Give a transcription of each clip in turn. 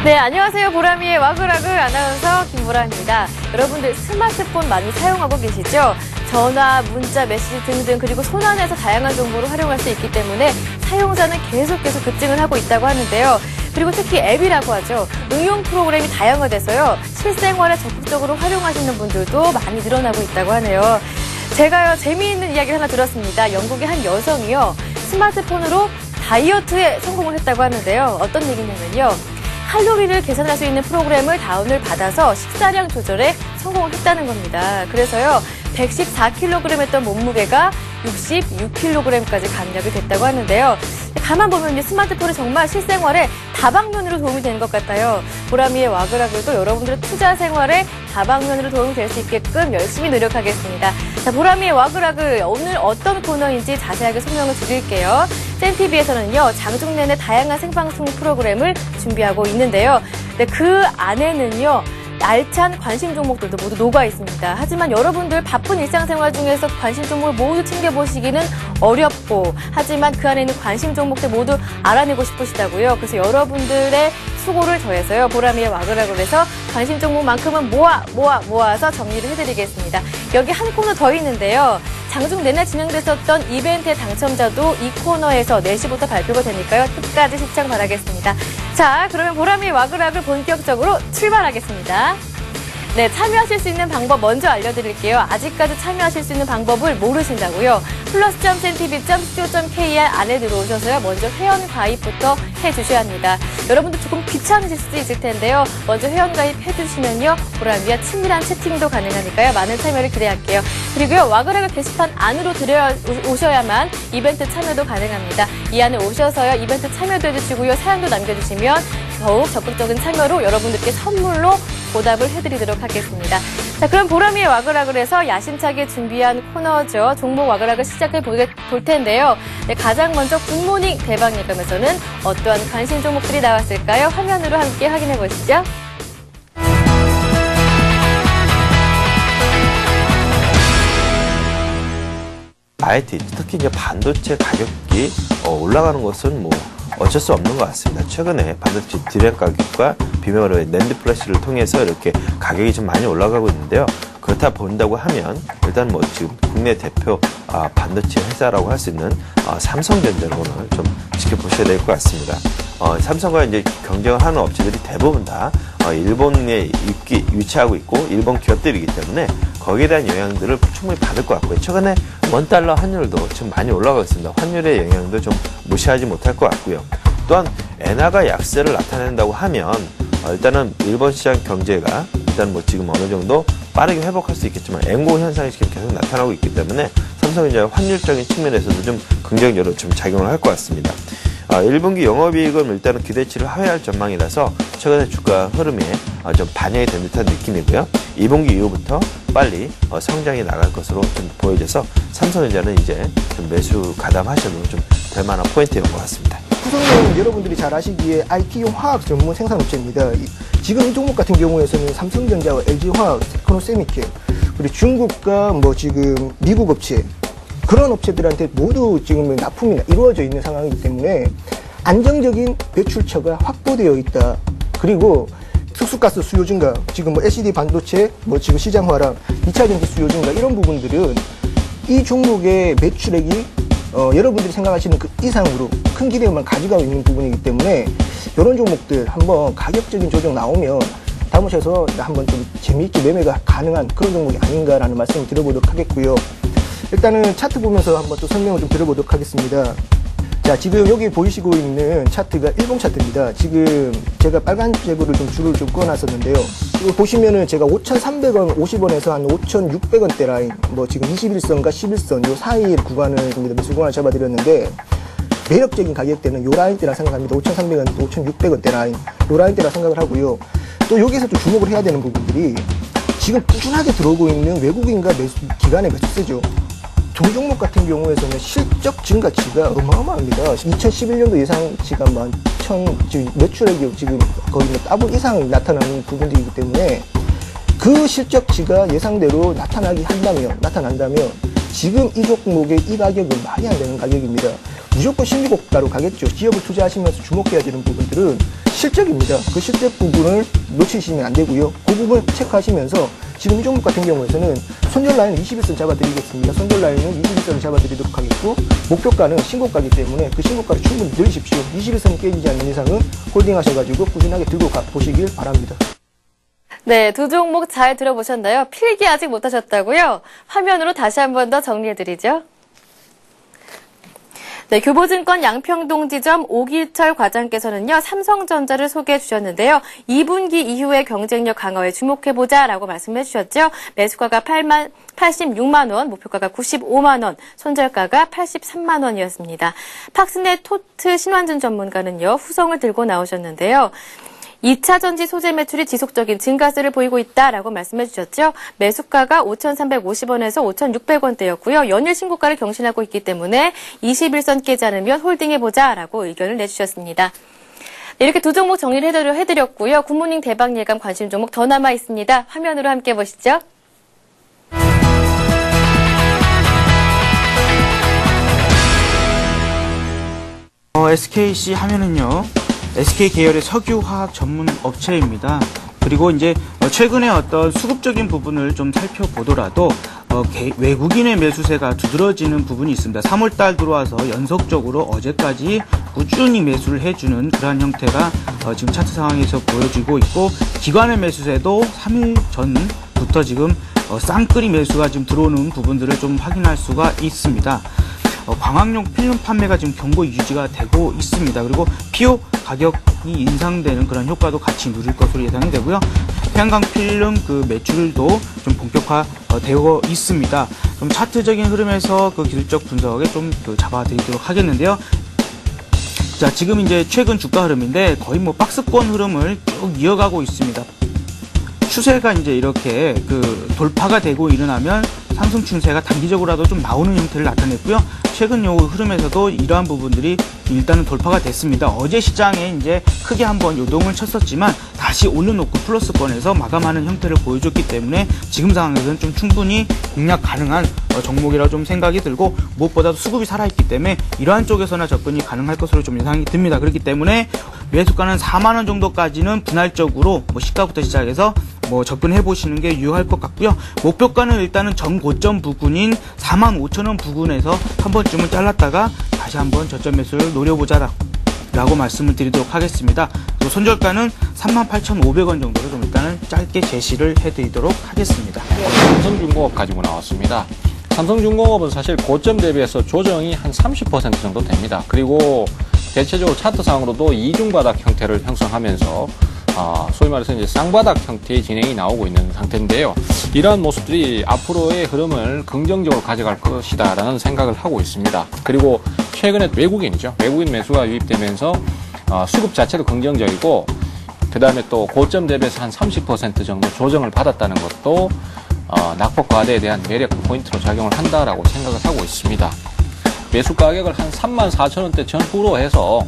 네, 안녕하세요. 보람이의 와글와글 아나운서 김보람입니다. 여러분들 스마트폰 많이 사용하고 계시죠? 전화, 문자, 메시지 등등 그리고 손안에서 다양한 정보를 활용할 수 있기 때문에 사용자는 계속 급증을 하고 있다고 하는데요. 그리고 특히 앱이라고 하죠. 응용 프로그램이 다양화돼서요. 실생활에 적극적으로 활용하시는 분들도 많이 늘어나고 있다고 하네요. 제가요, 재미있는 이야기를 하나 들었습니다. 영국의 한 여성이요. 스마트폰으로 다이어트에 성공을 했다고 하는데요. 어떤 얘기냐면요. 칼로리를 계산할 수 있는 프로그램을 다운을 받아서 식사량 조절에 성공을 했다는 겁니다. 그래서요, 114kg 했던 몸무게가 66kg까지 감량이 됐다고 하는데요. 가만 보면 스마트폰이 정말 실생활에 다방면으로 도움이 되는 것 같아요. 보람이의 와글와글도 여러분들의 투자 생활에 다방면으로 도움이 될 수 있게끔 열심히 노력하겠습니다. 자, 보람이의 와글와글 오늘 어떤 코너인지 자세하게 설명을 드릴게요. 센TV에서는요, 장중 내내 다양한 생방송 프로그램을 준비하고 있는데요. 네, 그 안에는요, 알찬 관심 종목들도 모두 녹아 있습니다. 하지만 여러분들 바쁜 일상생활 중에서 관심 종목을 모두 챙겨보시기는 어렵고, 하지만 그 안에 있는 관심 종목들 모두 알아내고 싶으시다고요. 그래서 여러분들의 수고를 더해서요, 보람이의 와글와글에서 관심 종목만큼은 모아서 정리를 해드리겠습니다. 여기 한 코너 더 있는데요. 장중 내내 진행됐었던 이벤트의 당첨자도 이 코너에서 4시부터 발표가 되니까요. 끝까지 시청 바라겠습니다. 자, 그러면 보람이 와글와글 본격적으로 출발하겠습니다. 네, 참여하실 수 있는 방법 먼저 알려드릴게요. 아직까지 참여하실 수 있는 방법을 모르신다고요? plus.centtv.co.kr 안에 들어오셔서요. 먼저 회원 가입부터 해주셔야 합니다. 여러분들 조금 귀찮으실 수도 있을 텐데요. 먼저 회원 가입해주시면요. 보람이와 친밀한 채팅도 가능하니까요. 많은 참여를 기대할게요. 그리고요, 와글와글 게시판 안으로 들어오셔야만 이벤트 참여도 가능합니다. 이 안에 오셔서요. 이벤트 참여도 해주시고요. 사연도 남겨주시면 더욱 적극적인 참여로 여러분들께 선물로 보답을 해드리도록 하겠습니다. 자, 그럼 보람이의 와글와글에서 야심차게 준비한 코너죠. 종목 와글와글 시작해 볼 텐데요. 네, 가장 먼저 굿모닝 대박 예감에서는 어떠한 관심 종목들이 나왔을까요? 화면으로 함께 확인해 보시죠. IT, 특히 이제 반도체 가격이 올라가는 것은 뭐 어쩔 수 없는 것 같습니다. 최근에 반도체 디램 가격과 비메모리 낸드 플래시를 통해서 이렇게 가격이 좀 많이 올라가고 있는데요. 그렇다 본다고 하면 일단 뭐 지금 국내 대표 반도체 회사라고 할 수 있는 삼성전자를 오늘 좀 지켜보셔야 될 것 같습니다. 삼성과 이제 경쟁을 하는 업체들이 대부분 다 일본에 위치하고 있고 일본 기업들이기 때문에 거기에 대한 영향들을 충분히 받을 것 같고요. 최근에 원달러 환율도 지금 많이 올라가고 있습니다. 환율의 영향도 좀 무시하지 못할 것 같고요. 또한 엔화가 약세를 나타낸다고 하면 일단은 일본 시장 경제가 일단 뭐 지금 어느 정도 빠르게 회복할 수 있겠지만 엔고 현상이 지금 계속 나타나고 있기 때문에 삼성전자 환율적인 측면에서도 좀 긍정적으로 좀 작용을 할 것 같습니다. 1분기 영업이익은 일단은 기대치를 하회할 전망이라서 최근에 주가 흐름에 좀 반영이 된 듯한 느낌이고요. 2분기 이후부터 빨리 성장이 나갈 것으로 좀 보여져서 삼성전자는 이제 좀 매수 가담하셔도 좀 될 만한 포인트인 것 같습니다. 후성은 여러분들이 잘 아시기에 IT용 화학 전문 생산업체입니다. 지금 이 종목 같은 경우에서는 삼성전자와 LG화학, 테크노세미케, 그리고 중국과 뭐 지금 미국 업체, 그런 업체들한테 모두 지금 납품이 이루어져 있는 상황이기 때문에 안정적인 배출처가 확보되어 있다. 그리고 특수가스 수요 증가, 지금 뭐 LCD 반도체, 뭐 지금 시장 화랑, 2차 전지 수요 증가 이런 부분들은 이 종목의 매출액이 여러분들이 생각하시는 그 이상으로 큰 기대감을 가져가고 있는 부분이기 때문에 이런 종목들 한번 가격적인 조정 나오면 담으셔서 한번 좀 재미있게 매매가 가능한 그런 종목이 아닌가라는 말씀을 드려보도록 하겠고요. 일단은 차트 보면서 한번 또 설명을 좀 드려보도록 하겠습니다. 자, 지금 여기 보이시고 있는 차트가 일봉 차트입니다. 지금 제가 빨간색으로 좀 줄을 좀 그어놨었는데요. 이거 보시면은 제가 5,300원, 50원에서 한 5,600원대 라인, 뭐 지금 21선과 11선 요 사이 구간을 좀 매수 구간을 잡아드렸는데 매력적인 가격대는 요 라인대라 생각합니다. 5,300원, 5,600원대 라인, 요 라인대라 생각을 하고요. 또 여기서 또 주목을 해야 되는 부분들이 지금 꾸준하게 들어오고 있는 외국인과 기관의 매수세죠. 두 종목 같은 경우에서는 실적 증가치가 어마어마합니다. 2011년도 예상치가 지금 매출액이 지금 거의 더블 이상 나타나는 부분들이기 때문에 그 실적치가 예상대로 나타난다면 지금 이 종목의 이 가격은 말이 안 되는 가격입니다. 무조건 신규고가로 가겠죠. 기업을 투자하시면서 주목해야 되는 부분들은 실적입니다. 그 실적 부분을 놓치시면 안 되고요. 그 부분 체크하시면서 지금 이 종목 같은 경우에서는 손절 라인은 21선 잡아드리겠습니다. 손절 라인은 21선을 잡아드리도록 하겠고, 목표가는 신고가이기 때문에 그 신고가를 충분히 늘리십시오. 21선이 깨지지 않는 이상은 홀딩하셔가지고 꾸준하게 들고 보시길 바랍니다. 네, 두 종목 잘 들어보셨나요? 필기 아직 못하셨다고요? 화면으로 다시 한 번 더 정리해드리죠. 네, 교보증권 양평동 지점 오길철 과장께서는요, 삼성전자를 소개해 주셨는데요. 2분기 이후의 경쟁력 강화에 주목해보자라고 말씀해 주셨죠. 매수가가 86만 원, 목표가가 95만 원, 손절가가 83만 원이었습니다. 팍스넷 토트 신환준 전문가는요, 후성을 들고 나오셨는데요. 2차 전지 소재 매출이 지속적인 증가세를 보이고 있다라고 말씀해 주셨죠. 매수가가 5,350원에서 5,600원대였고요. 연일 신고가를 경신하고 있기 때문에 21선 깨지 않으면 홀딩해보자라고 의견을 내주셨습니다. 네, 이렇게 두 종목 정리를 해드렸고요. 굿모닝 대박 예감 관심 종목 더 남아 있습니다. 화면으로 함께 보시죠. SKC 하면은요, SK 계열의 석유화학 전문 업체입니다. 그리고 이제 최근에 어떤 수급적인 부분을 좀 살펴보더라도 외국인의 매수세가 두드러지는 부분이 있습니다. 3월달 들어와서 연속적으로 어제까지 꾸준히 매수를 해주는 그러한 형태가 지금 차트 상황에서 보여지고 있고, 기관의 매수세도 3일 전부터 지금 쌍끌이 매수가 지금 들어오는 부분들을 좀 확인할 수가 있습니다. 광학용 필름 판매가 지금 견고 유지가 되고 있습니다. 그리고 PO 가격이 인상되는 그런 효과도 같이 누릴 것으로 예상이 되고요. 태양광 필름 그 매출도 좀 본격화되고 있습니다. 좀 차트적인 흐름에서 그 기술적 분석에 좀 잡아드리도록 하겠는데요. 자, 지금 이제 최근 주가 흐름인데 거의 뭐 박스권 흐름을 쭉 이어가고 있습니다. 추세가 이제 이렇게 돌파가 되고 일어나면 상승 추세가 단기적으로라도 좀 나오는 형태를 나타냈고요. 최근 요 흐름에서도 이러한 부분들이 일단은 돌파가 됐습니다. 어제 시장에 이제 크게 한번 요동을 쳤었지만 다시 올려놓고 플러스권에서 마감하는 형태를 보여줬기 때문에 지금 상황에서는 좀 충분히 공략 가능한 종목이라고 좀 생각이 들고, 무엇보다도 수급이 살아있기 때문에 이러한 쪽에서나 접근이 가능할 것으로 좀 예상이 듭니다. 그렇기 때문에 매수가는 4만원 정도까지는 분할적으로 시가부터 시작해서 접근해 보시는 게 유효할 것 같고요. 목표가는 일단은 전 고점 부근인 45,000원 부근에서 한 번쯤은 잘랐다가 다시 한번 저점 매수를 노려보자라고 말씀을 드리도록 하겠습니다. 그리고 손절가는 38,500원 정도로 좀 일단은 짧게 제시를 해드리도록 하겠습니다. 삼성중공업 가지고 나왔습니다. 삼성중공업은 사실 고점 대비해서 조정이 한 30% 정도 됩니다. 그리고 대체적으로 차트상으로도 이중바닥 형태를 형성하면서 소위 말해서 이제 쌍바닥 형태의 진행이 나오고 있는 상태인데요. 이러한 모습들이 앞으로의 흐름을 긍정적으로 가져갈 것이다라는 생각을 하고 있습니다. 그리고 최근에 외국인 매수가 유입되면서 수급 자체도 긍정적이고, 그 다음에 또 고점 대비해서 한 30% 정도 조정을 받았다는 것도 낙폭 과대에 대한 매력 포인트로 작용을 한다라고 생각을 하고 있습니다. 매수 가격을 한 34,000원대 전후로 해서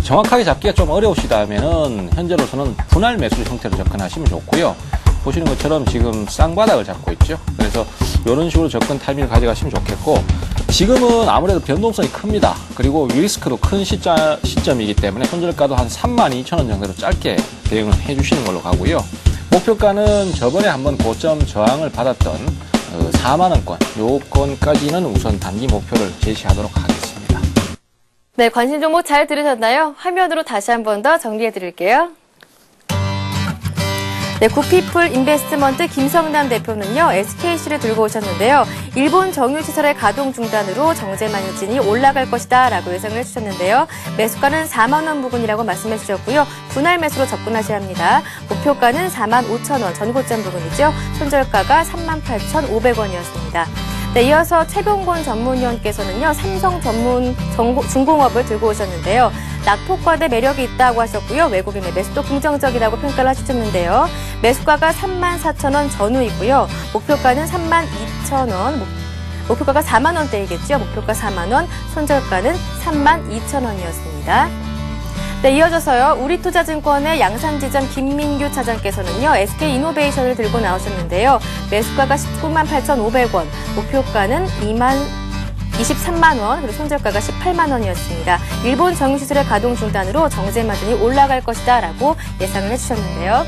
정확하게 잡기가 좀 어려우시다면은 현재로서는 분할 매수 형태로 접근하시면 좋고요. 보시는 것처럼 지금 쌍바닥을 잡고 있죠. 그래서 이런 식으로 접근 타이밍을 가져가시면 좋겠고, 지금은 아무래도 변동성이 큽니다. 그리고 리스크도 큰 시점이기 때문에 손절가도 한 32,000원 정도로 짧게 대응을 해주시는 걸로 가고요. 목표가는 저번에 한번 고점 저항을 받았던 4만원권, 요건까지는 우선 단기 목표를 제시하도록 하겠습니다. 네, 관심 종목 잘 들으셨나요? 화면으로 다시 한 번 더 정리해 드릴게요. 네, 구피플 인베스트먼트 김성남 대표는요, SKC를 들고 오셨는데요. 일본 정유시설의 가동 중단으로 정제마유진이 올라갈 것이다 라고 예상을 해주셨는데요. 매수가는 4만원 부근이라고 말씀해 주셨고요. 분할 매수로 접근하셔야 합니다. 목표가는 45,000원, 전고점 부근이죠. 손절가가 38,500원이었습니다. 네, 이어서 최병곤 전문위원께서는요, 삼성 중공업을 들고 오셨는데요. 낙폭과대 매력이 있다고 하셨고요. 외국인의 매수도 긍정적이라고 평가를 하셨는데요. 매수가가 34,000원 전후이고요. 목표가는 32,000원, 목표가가 4만원대이겠죠. 목표가 4만원, 손절가는 32,000원이었습니다. 네, 이어져서요. 우리투자증권의 양산지점 김민규 차장께서는요, SK이노베이션을 들고 나오셨는데요. 매수가가 198,500원, 목표가는 23만 원, 그리고 손절가가 18만 원이었습니다. 일본 정유시설의 가동 중단으로 정제 마진이 올라갈 것이다라고 예상을 해주셨는데요.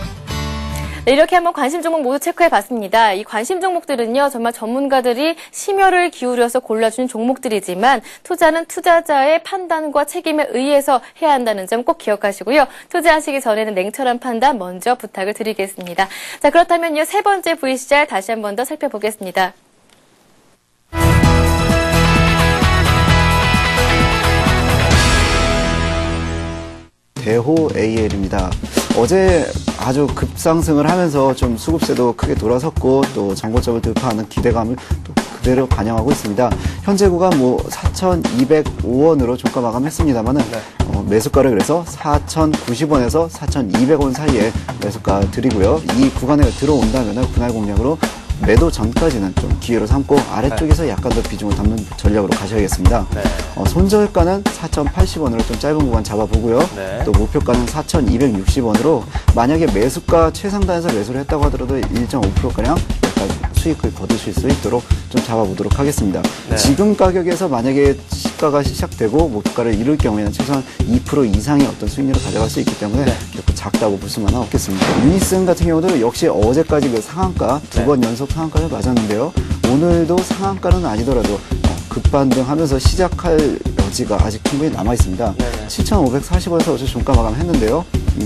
네, 이렇게 한번 관심 종목 모두 체크해봤습니다. 이 관심 종목들은요, 정말 전문가들이 심혈을 기울여서 골라주는 종목들이지만 투자는 투자자의 판단과 책임에 의해서 해야 한다는 점 꼭 기억하시고요. 투자하시기 전에는 냉철한 판단 먼저 부탁을 드리겠습니다. 자, 그렇다면요, 세 번째 VCR 다시 한 번 더 살펴보겠습니다. 대호 AL입니다. 어제 아주 급상승을 하면서 좀 수급세도 크게 돌아섰고 또 정고점을 돌파하는 기대감을 또 그대로 반영하고 있습니다. 현재 구간 4,205원으로 종가 마감했습니다만은 매수가를 그래서 4,090원에서 4,200원 사이에 매수가 드리고요. 이 구간에 들어온다면은 분할 공략으로 매도 전까지는 좀 기회로 삼고 아래쪽에서 약간 더 비중을 담는 전략으로 가셔야겠습니다. 네. 손절가는 4,080원으로 좀 짧은 구간 잡아보고요. 네. 또 목표가는 4,260원으로 만약에 매수가 최상단에서 매수를 했다고 하더라도 1.5%가량 약간 수익을 거두실 수 있도록 좀 잡아보도록 하겠습니다. 네. 지금 가격에서 만약에 시가가 시작되고 목표가를 이룰 경우에는 최소한 2% 이상의 어떤 수익률을 가져갈 수 있기 때문에 결코 작다고 볼 수만은 없겠습니다. 유니슨 같은 경우도 역시 어제까지 그 상한가 두 번 연속 상한가를 맞았는데요. 오늘도 상한가는 아니더라도 급반등하면서 시작할 여지가 아직 충분히 남아 있습니다. 7,540원에서 어제 종가 마감했는데요.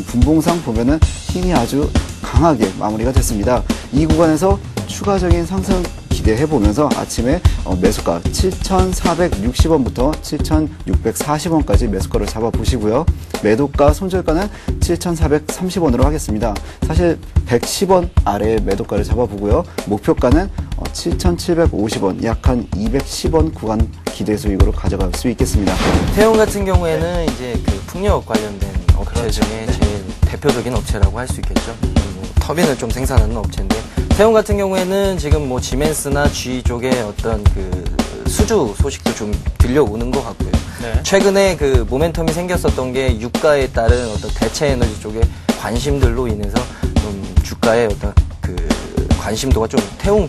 분봉상 보면은 힘이 아주 강하게 마무리가 됐습니다. 이 구간에서 추가적인 상승 기대해보면서 아침에 매수가 7,460원부터 7,640원까지 매수가를 잡아보시고요. 매도가, 손절가는 7,430원으로 하겠습니다. 사실 110원 아래의 매도가를 잡아보고요. 목표가는 7,750원, 약 한 210원 구간 기대 수익으로 가져갈 수 있겠습니다. 태용 같은 경우에는 이제 그 풍력 관련된 업체 중에 제일 대표적인 업체라고 할 수 있겠죠. 터빈을 좀 생산하는 업체인데, 태용 같은 경우에는 지금 뭐 지멘스나 G 쪽에 어떤 그 수주 소식도 좀 들려오는 것 같고요. 최근에 그 모멘텀이 생겼었던 게 유가에 따른 어떤 대체 에너지 쪽에 관심들로 인해서 좀 주가의 어떤 그 관심도가 좀 태용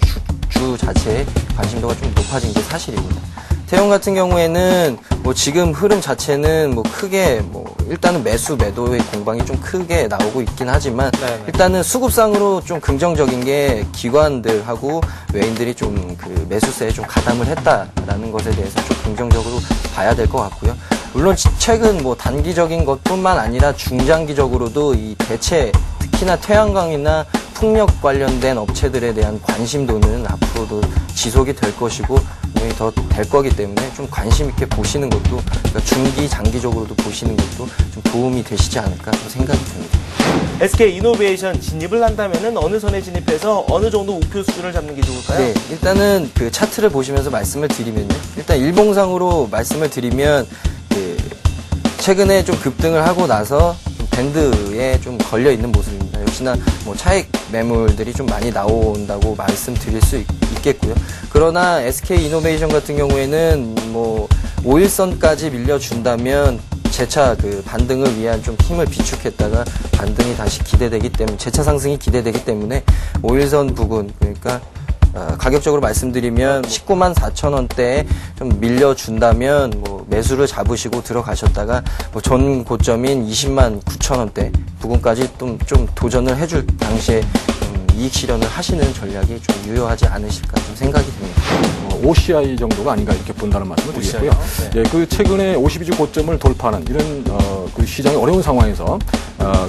주 자체의 관심도가 좀 높아진 게 사실입니다. 태용 같은 경우에는 뭐 지금 흐름 자체는 뭐 크게 뭐 일단은 매도의 공방이 좀 크게 나오고 있긴 하지만 일단은 수급상으로 좀 긍정적인 게 기관들하고 외인들이 좀 그 매수세에 좀 가담을 했다라는 것에 대해서 좀 긍정적으로 봐야 될 것 같고요. 물론 최근 뭐 단기적인 것뿐만 아니라 중장기적으로도 이 대체 특히나 태양광이나 풍력 관련된 업체들에 대한 관심도는 앞으로도 지속이 될 것이고 더 될 거기 때문에 좀 관심 있게 보시는 것도, 그러니까 중기, 장기적으로도 보시는 것도 좀 도움이 되시지 않을까 좀 생각이 듭니다. SK 이노베이션 진입을 한다면은 어느 선에 진입해서 어느 정도 우표 수준을 잡는 게 좋을까요? 네, 일단은 그 차트를 보시면서 말씀을 드리면요. 일단 일봉상으로 말씀을 드리면 그 최근에 좀 급등을 하고 나서 좀 밴드에 좀 걸려 있는 모습입니다. 역시나 뭐 차익 매물들이 좀 많이 나온다고 말씀드릴 수 있겠고요. 그러나 SK 이노베이션 같은 경우에는 뭐 5일선까지 밀려준다면 재차 그 반등을 위한 좀 힘을 비축했다가 반등이 다시 기대되기 때문에, 재차 상승이 기대되기 때문에 5일선 부근, 그러니까 가격적으로 말씀드리면 19만 4천원대에 좀 밀려준다면 뭐 매수를 잡으시고 들어가셨다가 뭐 전 고점인 20만 9천원대 부근까지 좀 도전을 해줄 당시에 이익 실현을 하시는 전략이 좀 유효하지 않으실까 좀 생각이 듭니다. OCI 정도가 아닌가 이렇게 본다는 말씀을 드리겠고요. 네. 그 최근에 52주 고점을 돌파하는 이런 그 시장이 어려운 상황에서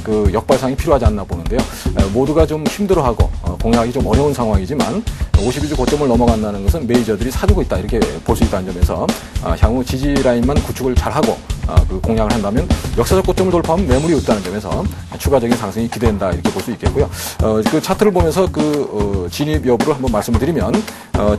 그 역발상이 필요하지 않나 보는데요. 모두가 좀 힘들어하고 공략하기 좀 어려운 상황이지만 52주 고점을 넘어간다는 것은 메이저들이 사주고 있다 이렇게 볼 수 있다는 점에서 향후 지지 라인만 구축을 잘하고 그 공략을 한다면 역사적 고점을 돌파하면 매물이 있다는 점에서 추가적인 상승이 기대된다 이렇게 볼 수 있겠고요. 그 차트를 보면서 그 진입 여부를 한번 말씀을 드리면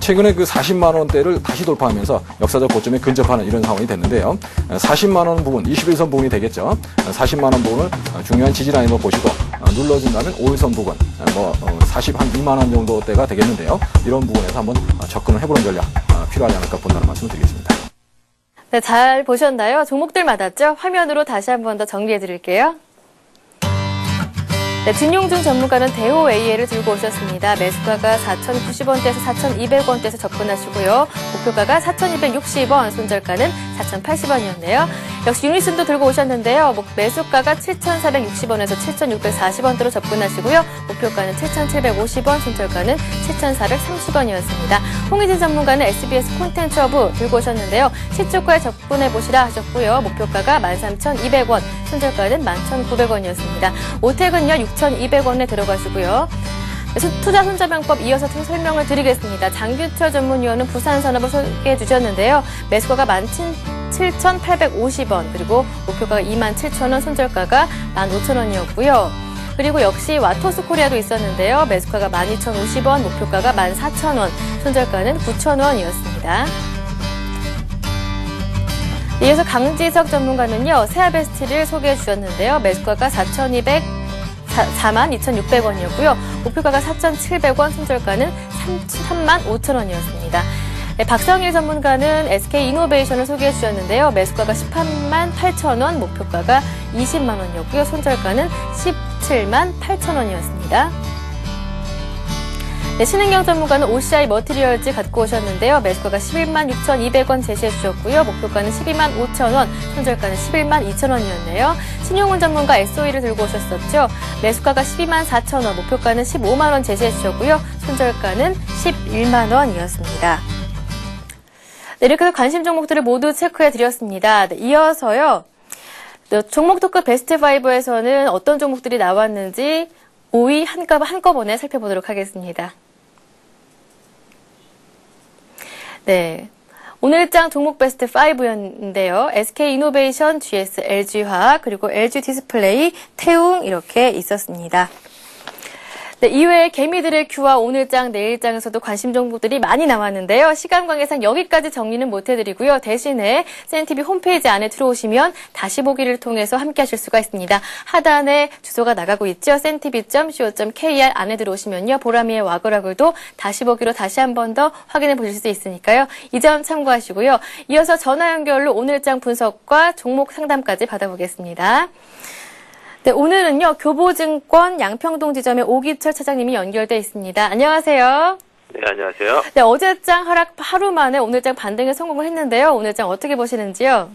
최근에 그 40만 원대를 다시 돌파하면서 역사적 고점에 근접하는 이런 상황이 됐는데요. 40만 원 부분, 21선 부분이 되겠죠. 40만 원 부분을 중요한 지지 라인으로 보시고 눌러준다면 5일선 부분, 뭐 42만 원 정도대가 되겠는데요. 이런 부분에서 한번 접근을 해보는 전략 필요하지 않을까 본다는 말씀을 드리겠습니다. 네, 잘 보셨나요? 종목들 맞았죠? 화면으로 다시 한 번 더 정리해 드릴게요. 네, 진용중 전문가는 대호 AA를 들고 오셨습니다. 매수가가 4,090원대에서 4,200원대에서 접근하시고요. 목표가가 4,260원, 손절가는 4,080원이었네요. 역시 유니슨도 들고 오셨는데요. 매수가가 7,460원에서 7,640원대로 접근하시고요. 목표가는 7,750원, 손절가는 7,430원이었습니다. 홍희진 전문가는 SBS 콘텐츠허브 들고 오셨는데요. 시초가에 접근해보시라 하셨고요. 목표가가 13,200원, 손절가는 11,900원이었습니다. 오택은요, 6,200원에 들어가시고요. 투자 손자병법 이어서 설명을 드리겠습니다. 장규철 전문위원은 부산산업을 소개해 주셨는데요. 매수가가 17,850원, 그리고 목표가가 27,000원, 손절가가 15,000원이었고요. 그리고 역시 와토스코리아도 있었는데요. 매수가가 12,050원, 목표가가 14,000원, 손절가는 9,000원이었습니다. 이어서 강지석 전문가는요, 세아베스트를 소개해 주셨는데요. 매수가가 42,600원이었고요. 목표가가 4,700원, 손절가는 35,000원이었습니다. 네, 박성일 전문가는 SK이노베이션을 소개해 주셨는데요. 매수가가 188,000원, 목표가가 20만 원이었고요. 손절가는 178,000원이었습니다. 네, 신은경 전문가는 OCI 머티리얼즈 갖고 오셨는데요. 매수가가 116,200원 제시해 주셨고요. 목표가는 125,000원, 손절가는 112,000원이었네요. 신용훈 전문가 SOE를 들고 오셨었죠. 매수가가 124,000원, 목표가는 15만원 제시해 주셨고요. 손절가는 11만원이었습니다. 네, 이렇게 해서 관심 종목들을 모두 체크해 드렸습니다. 네, 이어서요. 종목 토크 베스트 5에서는 어떤 종목들이 나왔는지 5위 한꺼번에 살펴보도록 하겠습니다. 네. 오늘장 종목 베스트 5였는데요. SK이노베이션, GS, LG화학, 그리고 LG디스플레이, 태웅 이렇게 있었습니다. 네, 이외에 개미들의 큐와 오늘장, 내일장에서도 관심 종목들이 많이 나왔는데요. 시간 관계상 여기까지 정리는 못해드리고요. 대신에 센티비 홈페이지 안에 들어오시면 다시 보기를 통해서 함께 하실 수가 있습니다. 하단에 주소가 나가고 있죠. 센티비.co.kr 안에 들어오시면요. 보라미의 와그라글도 다시 보기로 다시 한 번 더 확인해 보실 수 있으니까요. 이 점 참고하시고요. 이어서 전화 연결로 오늘장 분석과 종목 상담까지 받아보겠습니다. 네, 오늘은요, 교보증권 양평동 지점의 오기철 차장님이 연결돼 있습니다. 안녕하세요. 네, 안녕하세요. 네, 어제장 하락 하루 만에 오늘장 반등에 성공을 했는데요. 오늘장 어떻게 보시는지요?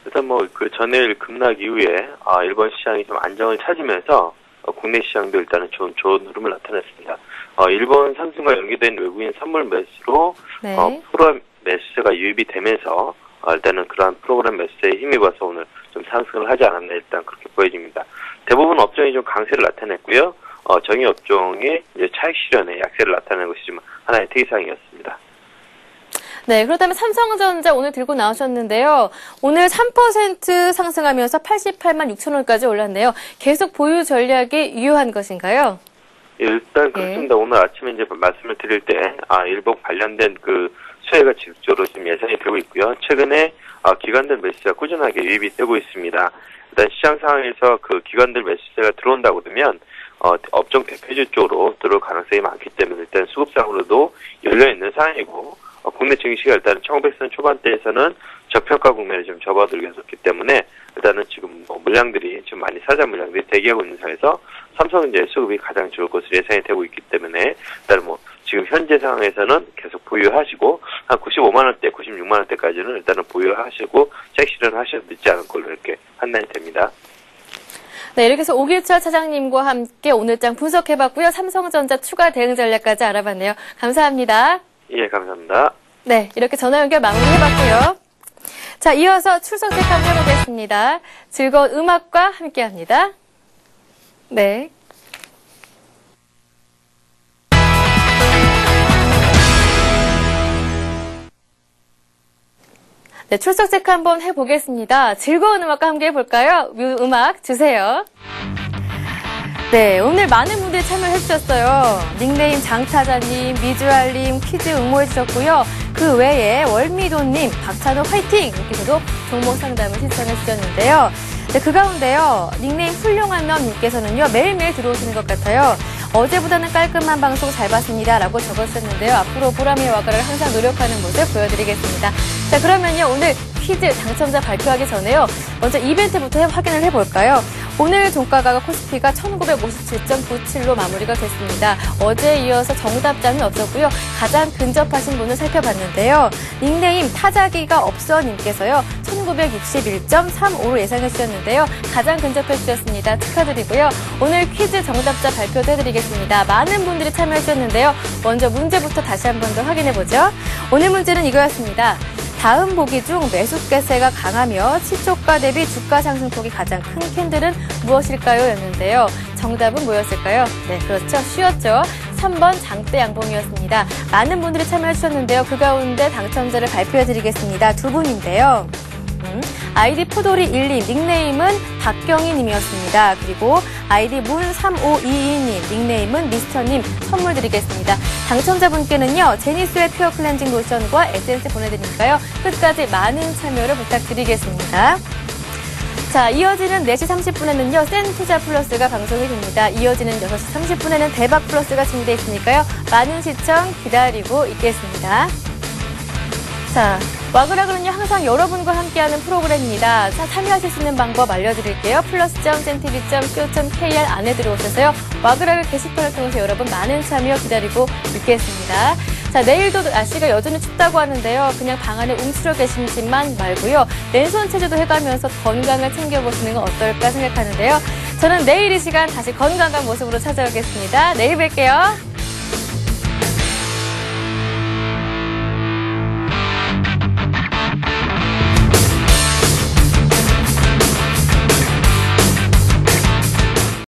일단 그 전일 급락 이후에 일본 시장이 좀 안정을 찾으면서 국내 시장도 일단은 좋은 흐름을 나타냈습니다. 일본 상승과 연계된 외국인 선물 매수로 네. 프로그램 매수세가 유입이 되면서 일단은 그러한 프로그램 매수세에 힘입어서 오늘 좀 상승을 하지 않았나 일단 그렇게 보여집니다. 대부분 업종이 좀 강세를 나타냈고요. 정의 업종의 이제 차익 실현에 약세를 나타내는 것이 좀 하나의 특이사항이었습니다. 네, 그렇다면 삼성전자 오늘 들고 나오셨는데요. 오늘 3% 상승하면서 88만 6천 원까지 올랐네요. 계속 보유 전략이 유효한 것인가요? 일단 그렇습니다. 네. 오늘 아침에 이제 말씀을 드릴 때 일본 관련된 그 수혜가 지속적으로 지금 예상이 되고 있고요. 최근에 기관들 매수세가 꾸준하게 유입이 되고 있습니다. 일단 시장 상황에서 그 기관들 매수세가 들어온다고 그러면 업종 대표주 쪽으로 들어올 가능성이 많기 때문에 일단 수급상으로도 열려있는 상황이고 국내 증시가 일단 1900년 초반대에서는 저평가 국면에 좀 접어들게 했었기 때문에 일단은 지금 물량들이 좀 많이 사자 물량들이 대기하고 있는 상황에서 삼성전자의 수급이 가장 좋을 것으로 예상이 되고 있기 때문에 일단 지금 현재 상황에서는 계속 보유하시고 한 95만 원대, 96만 원대까지는 일단은 보유하시고 차익 실현하셔도 늦지 않을 걸로 이렇게 판단이 됩니다. 네, 이렇게 해서 오기철 차장님과 함께 오늘장 분석해봤고요. 삼성전자 추가 대응 전략까지 알아봤네요. 감사합니다. 예, 감사합니다. 네, 이렇게 전화 연결 마무리해봤고요. 자, 이어서 출석 체크 한번 해보겠습니다. 즐거운 음악과 함께합니다. 네. 네, 출석 체크 한번 해보겠습니다. 즐거운 음악과 함께 해볼까요? 음악 주세요. 네, 오늘 많은 분들이 참여해 주셨어요. 닉네임 장타자님, 미주알님, 퀴즈 응모해 주셨고요. 그 외에 월미도님, 박찬호 화이팅! 이렇게도 종목 상담을 신청해 주셨는데요. 네, 그 가운데요. 닉네임 훌륭한 놈님께서는요. 매일매일 들어오시는 것 같아요. 어제보다는 깔끔한 방송 잘 봤습니다. 라고 적으셨는데요. 앞으로 보람의 와가를 항상 노력하는 모습 보여드리겠습니다. 자, 그러면요. 오늘 퀴즈 당첨자 발표하기 전에요. 먼저 이벤트부터 확인을 해볼까요? 오늘 종가가 코스피가 1957.97로 마무리가 됐습니다. 어제에 이어서 정답자는 없었고요. 가장 근접하신 분을 살펴봤는데요. 닉네임 타자기가 없어 님께서요. 1961.35로 예상해 주셨는데요. 가장 근접해 주셨습니다. 축하드리고요. 오늘 퀴즈 정답자 발표도 해드리겠습니다. 많은 분들이 참여해 주셨는데요. 먼저 문제부터 다시 한 번 더 확인해 보죠. 오늘 문제는 이거였습니다. 다음 보기 중 매수세가 강하며 시초가 대비 주가 상승폭이 가장 큰 캔들은 무엇일까요? 였는데요. 정답은 뭐였을까요? 네, 그렇죠. 쉬웠죠. 3번 장대 양봉이었습니다. 많은 분들이 참여해 주셨는데요. 그 가운데 당첨자를 발표해 드리겠습니다. 두 분인데요. 아이디 포도리12님, 닉네임은 박경희 님이었습니다. 그리고 아이디 문3522님, 닉네임은 미스터님 선물 드리겠습니다. 당첨자분께는요, 제니스웰 퓨어 클렌징 로션과 에센스 보내드리니까요. 끝까지 많은 참여를 부탁드리겠습니다. 자, 이어지는 4시 30분에는요, 센투자 플러스가 방송이 됩니다. 이어지는 6시 30분에는 대박 플러스가 준비되어 있으니까요. 많은 시청 기다리고 있겠습니다. 자, 와그라그는요 항상 여러분과 함께하는 프로그램입니다. 자, 참여하실 수 있는 방법 알려드릴게요. plus.cntv.co.kr 안에 들어오셔서요. 와그라그 게시판을 통해서 여러분 많은 참여 기다리고 있겠습니다. 자, 내일도 날씨가 여전히 춥다고 하는데요. 그냥 방 안에 움츠려 계시지만 말고요. 맨손 체조도 해가면서 건강을 챙겨보시는 건 어떨까 생각하는데요. 저는 내일 이 시간 다시 건강한 모습으로 찾아오겠습니다. 내일 뵐게요.